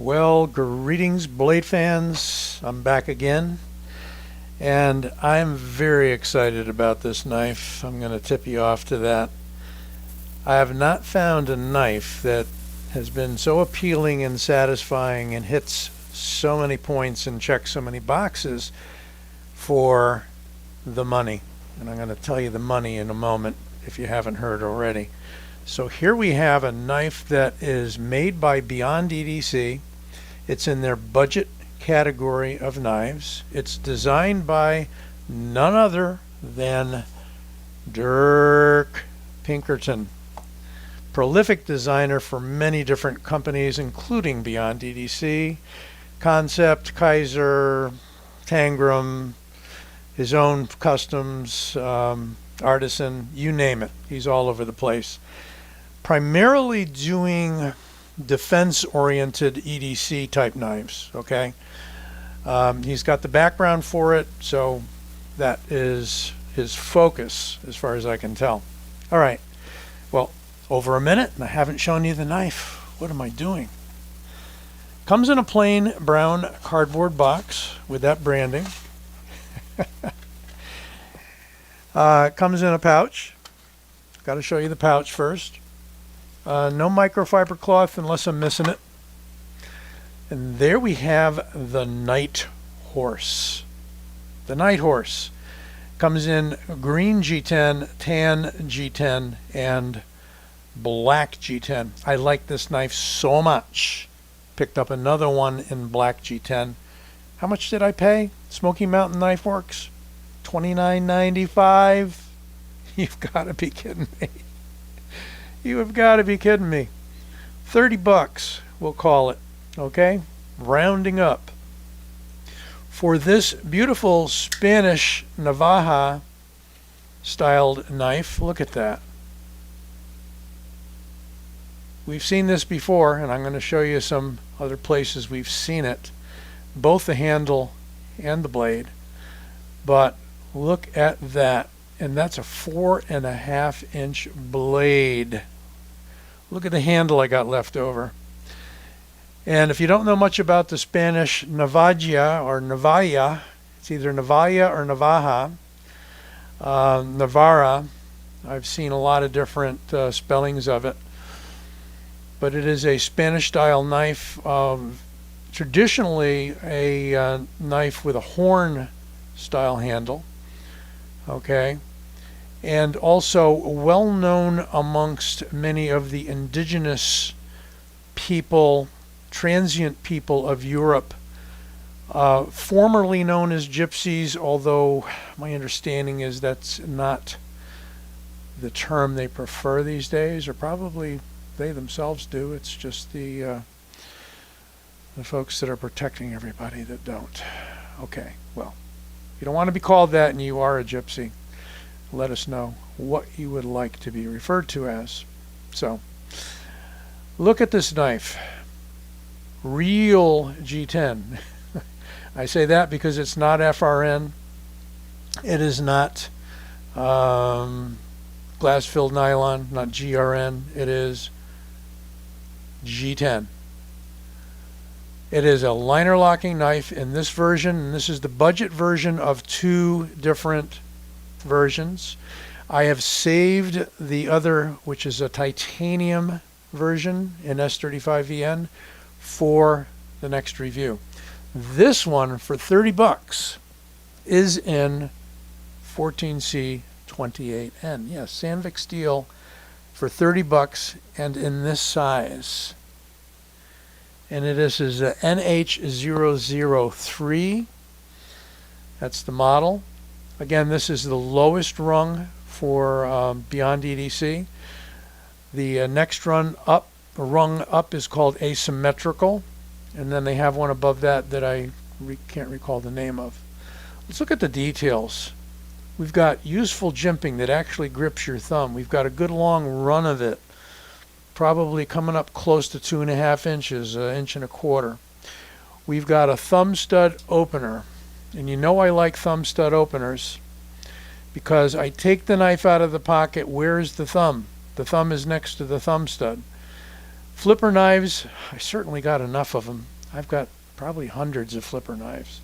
Well, greetings, blade fans. I'm back again, and I'm very excited about this knife. I'm going to tip you off to that. I have not found a knife that has been so appealing and satisfying and hits so many points and checks so many boxes for the money. And I'm going to tell you the money in a moment if you haven't heard already. So here we have a knife that is made by Beyond EDC. It's in their budget category of knives. It's designed by none other than Dirk Pinkerton, prolific designer for many different companies, including Beyond EDC, Concept, Kaiser, Tangram, his own customs, Artisan, you name it. He's all over the place. Primarily doing defense-oriented EDC type knives, okay? He's got the background for it, so that is his focus as far as I can tell. All right, well, over a minute and I haven't shown you the knife. What am I doing? Comes in a plain brown cardboard box with that branding. Comes in a pouch. Got to show you the pouch first. No microfiber cloth unless I'm missing it. And there we have the Nighthorse. The Nighthorse comes in green G10, tan G10, and black G10. I like this knife so much. Picked up another one in black G10. How much did I pay? Smoky Mountain Knife Works? $29.95. You've got to be kidding me. You have got to be kidding me. 30 bucks, we'll call it, okay? Rounding up. For this beautiful Spanish Navaja styled knife, look at that. We've seen this before, and I'm going to show you some other places we've seen it, both the handle and the blade. But look at that, and that's a 4.5-inch blade. Look at the handle I got left over. And if you don't know much about the Spanish Navajia or Navajia, it's either Navajia or Navaja, Navarra. I've seen a lot of different spellings of it. But it is a Spanish-style knife, traditionally a knife with a horn-style handle. Okay. And also well known amongst many of the indigenous people, transient people of Europe, formerly known as gypsies, although my understanding is that's not the term they prefer these days, or probably they themselves do. It's just the folks that are protecting everybody that don't. Okay, well, you don't want to be called that and you are a gypsy. Let us know what you would like to be referred to as. So, look at this knife. Real G10. I say that because it's not FRN. It is not glass-filled nylon, not GRN. It is G10. It is a liner locking knife in this version, and this is the budget version of two different versions. I have saved the other, which is a titanium version in S35VN, for the next review. This one for 30 bucks is in 14C28N. Yes, Sandvik steel for 30 bucks and in this size. And it is a NH003. That's the model. Again, this is the lowest rung for Beyond EDC. The next rung up is called asymmetrical, and then they have one above that that I can't recall the name of. Let's look at the details. We've got useful jimping that actually grips your thumb. We've got a good long run of it, probably coming up close to 2.5 inches, 1.25 inches. We've got a thumb stud opener. And you know I like thumb stud openers because I take the knife out of the pocket. Where's the thumb? The thumb is next to the thumb stud. Flipper knives, I certainly got enough of them. I've got probably hundreds of flipper knives.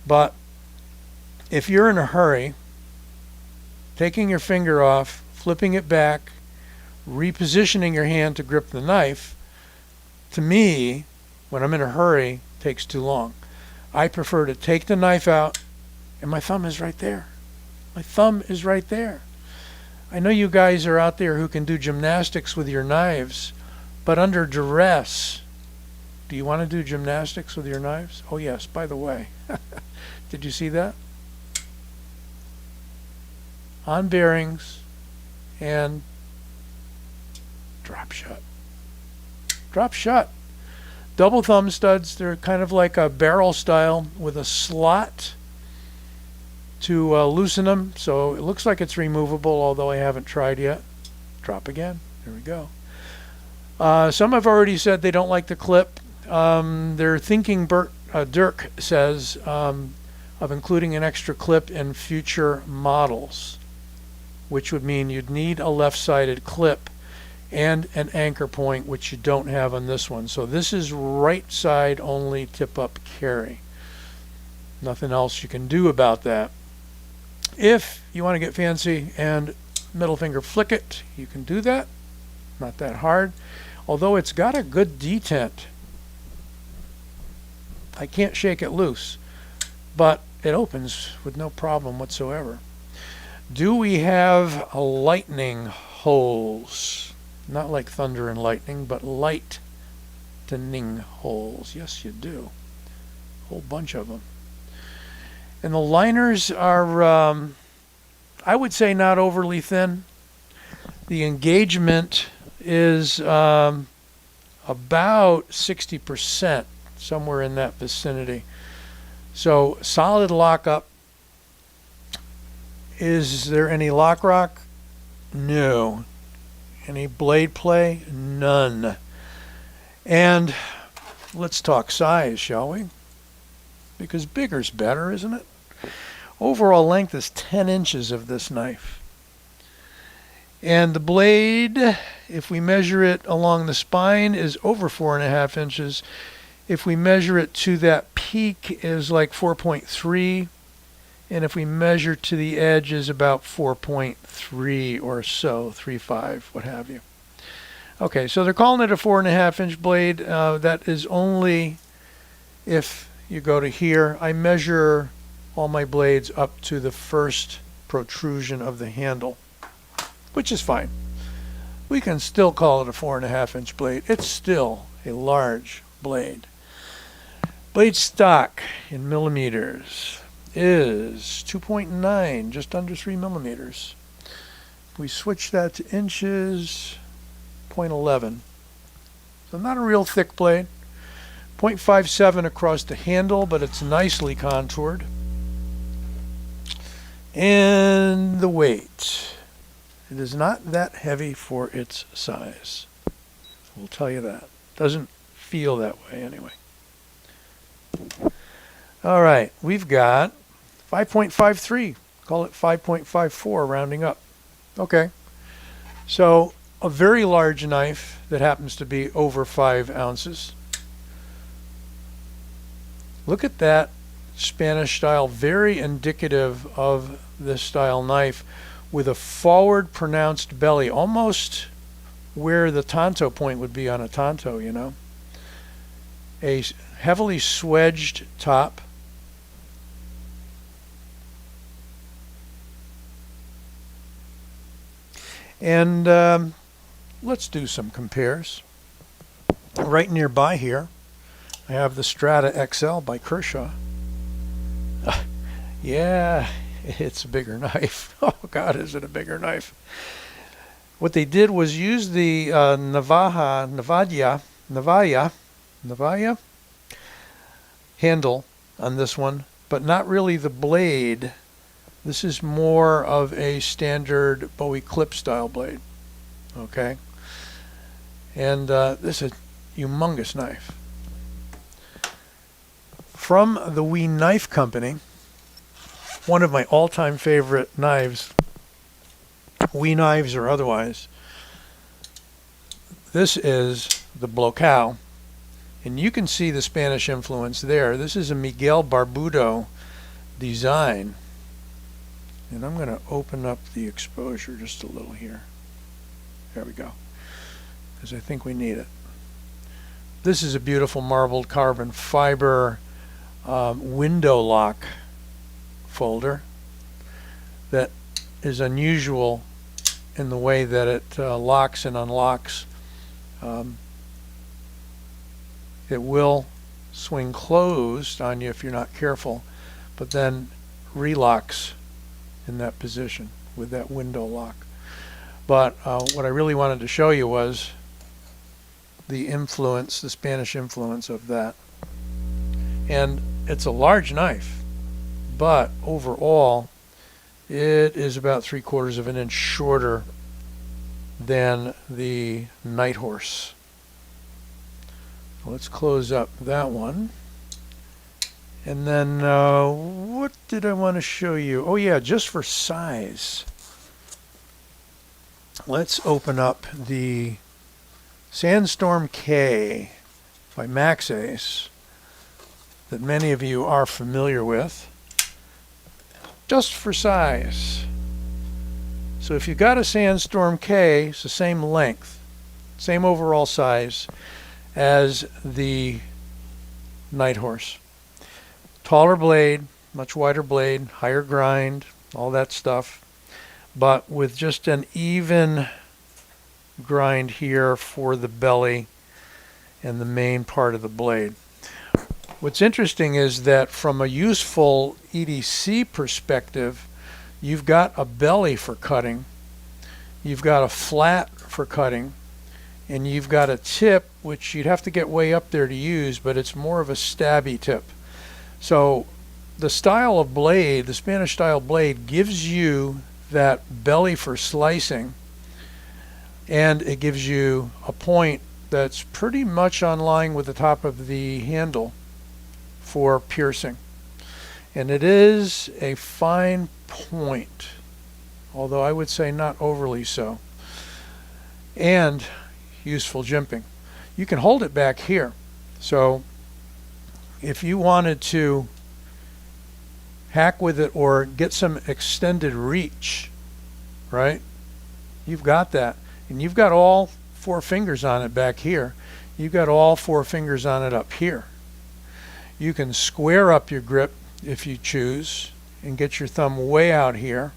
But if you're in a hurry, taking your finger off, flipping it back, repositioning your hand to grip the knife, to me, when I'm in a hurry, takes too long. I prefer to take the knife out, and my thumb is right there. My thumb is right there. I know you guys are out there who can do gymnastics with your knives, but under duress, do you want to do gymnastics with your knives? Oh yes, by the way. Did you see that? On bearings and drop shut. Drop shut. Double thumb studs, they're kind of like a barrel style with a slot to loosen them, so it looks like it's removable, although I haven't tried yet. Drop again. There we go. Some have already said they don't like the clip. They're thinking, Dirk says, of including an extra clip in future models, which would mean you'd need a left-sided clip and an anchor point, which you don't have on this one. So this is right side only tip-up carry. Nothing else you can do about that. If you want to get fancy and middle finger flick it, you can do that. Not that hard. Although it's got a good detent. I can't shake it loose, but it opens with no problem whatsoever. Do we have lightning holes? Not like thunder and lightning, but lightning holes. Yes, you do. A whole bunch of them. And the liners are, I would say, not overly thin. The engagement is about 60%, somewhere in that vicinity. So solid lockup. Is there any lock rock? No. Any blade play? None. And let's talk size, shall we? Because bigger's better, isn't it? Overall length is 10 inches of this knife. And the blade, if we measure it along the spine, is over 4.5 inches. If we measure it to that peak, is like 4.3. And if we measure to the edge, is about 4.3 or so, 3.5, what have you. Okay, so they're calling it a 4.5 inch blade. That is only if you go to here. I measure all my blades up to the first protrusion of the handle, which is fine. We can still call it a 4.5 inch blade. It's still a large blade. Blade stock in millimeters is 2.9, just under 3 millimeters. If we switch that to inches, 0.11. So not a real thick blade. 0.57 across the handle, but it's nicely contoured. And the weight. It is not that heavy for its size. We'll tell you that. Doesn't feel that way anyway. All right, we've got 5.53. Call it 5.54, rounding up. Okay. So a very large knife that happens to be over 5 ounces. Look at that Spanish style, very indicative of this style knife, with a forward pronounced belly, almost where the tanto point would be on a tanto, you know. A heavily swedged top. And let's do some compares. Right nearby here, I have the Strata XL by Kershaw. Yeah, it's a bigger knife. Oh God, is it a bigger knife? What they did was use the Navajia handle on this one, but not really the blade. This is more of a standard Bowie clip style blade. Okay, and this is a humongous knife. From the Wee Knife Company, one of my all-time favorite knives, Wee knives or otherwise, this is the blocow, and you can see the Spanish influence there. This is a Miguel Barbudo design, and I'm going to open up the exposure just a little here. There we go, because I think we need it. This is a beautiful marbled carbon fiber window lock folder that is unusual in the way that it locks and unlocks. It will swing closed on you if you're not careful, but then relocks in that position with that window lock. But what I really wanted to show you was the influence, the Spanish influence of that. And it's a large knife, but overall it is about 3/4 of an inch shorter than the Nighthorse. Let's close up that one. And then what did I want to show you? Oh yeah, just for size, let's open up the Sandstorm K by Max Ace that many of you are familiar with, just for size. So if you've got a Sandstorm K, it's the same length, same overall size as the Nighthorse. Taller blade, much wider blade, higher grind, all that stuff, but with just an even grind here for the belly and the main part of the blade. What's interesting is that from a useful EDC perspective, you've got a belly for cutting, you've got a flat for cutting, and you've got a tip which you'd have to get way up there to use, but it's more of a stabby tip. So the style of blade, the Spanish style blade, gives you that belly for slicing, and it gives you a point that's pretty much on line with the top of the handle for piercing. And it is a fine point, although I would say not overly so. And useful jimping. You can hold it back here. So if you wanted to hack with it or get some extended reach, right? You've got that. And you've got all 4 fingers on it back here. You've got all 4 fingers on it up here. You can square up your grip if you choose and get your thumb way out here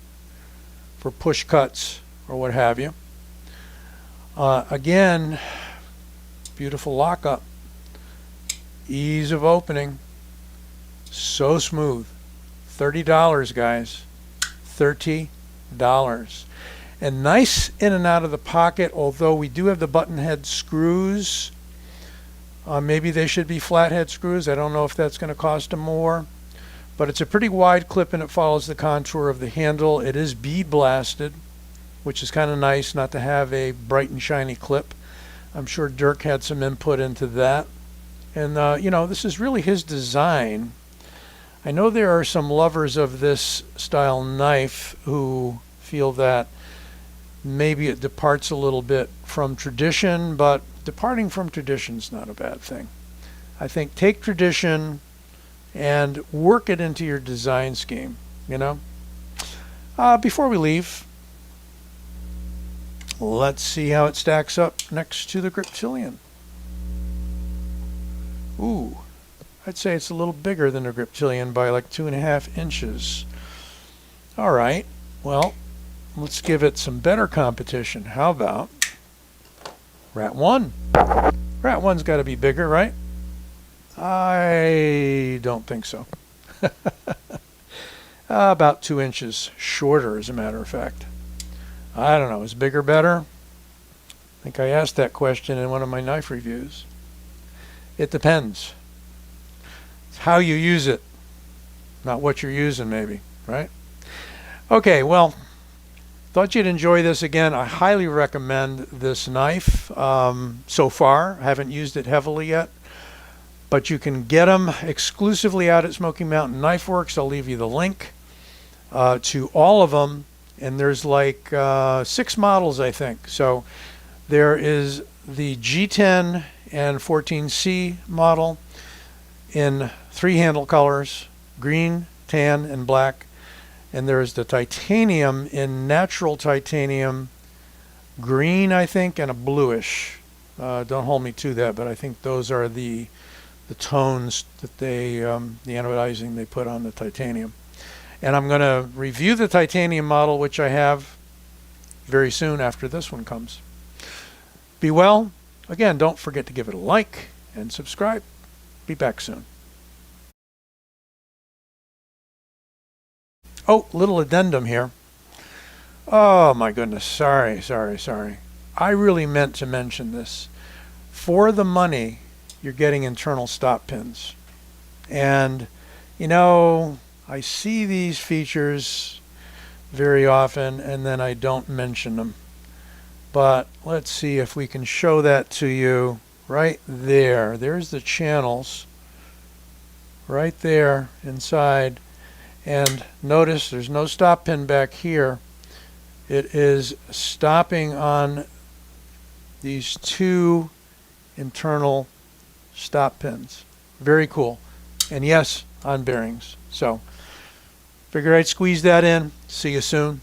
for push cuts or what have you. Again, beautiful lockup, ease of opening, so smooth. $30, guys, $30. And nice in and out of the pocket, although we do have the button head screws. Maybe they should be flathead screws. I don't know if that's going to cost them more. But it's a pretty wide clip and it follows the contour of the handle. It is bead blasted, which is kind of nice not to have a bright and shiny clip. I'm sure Dirk had some input into that. And, you know, this is really his design. I know there are some lovers of this style knife who feel that maybe it departs a little bit from tradition, but departing from tradition is not a bad thing. I think take tradition and work it into your design scheme, you know. Before we leave, let's see how it stacks up next to the Griptilian. Ooh, I'd say it's a little bigger than the Griptilian by like 2.5 inches. All right, well, let's give it some better competition. How about Rat 1? Rat 1's got to be bigger, right? I don't think so. About 2 inches shorter, as a matter of fact. I don't know, is bigger better? I think I asked that question in one of my knife reviews. It depends. It's how you use it, not what you're using, maybe, right? Okay, well, thought you'd enjoy this again. I highly recommend this knife. So far, I haven't used it heavily yet, but you can get them exclusively out at Smoky Mountain Knife Works. I'll leave you the link to all of them, and there's like 6 models, I think. So There is the G10 and 14C model in 3 handle colors, green, tan, and black. And there is the titanium in natural titanium, green, I think, and a bluish. Don't hold me to that, but I think those are the tones that they, the anodizing they put on the titanium. And I'm going to review the titanium model, which I have very soon after this one comes. Be well. Again, don't forget to give it a like and subscribe. Be back soon. Oh, little addendum here. Oh my goodness, sorry. I really meant to mention this. For the money, you're getting internal stop pins. And, you know, I see these features very often and then I don't mention them. But let's see if we can show that to you right there. There's the channels right there inside. And notice there's no stop pin back here. It is stopping on these 2 internal stop pins. Very cool. And yes, on bearings. So figured I'd squeeze that in. See you soon.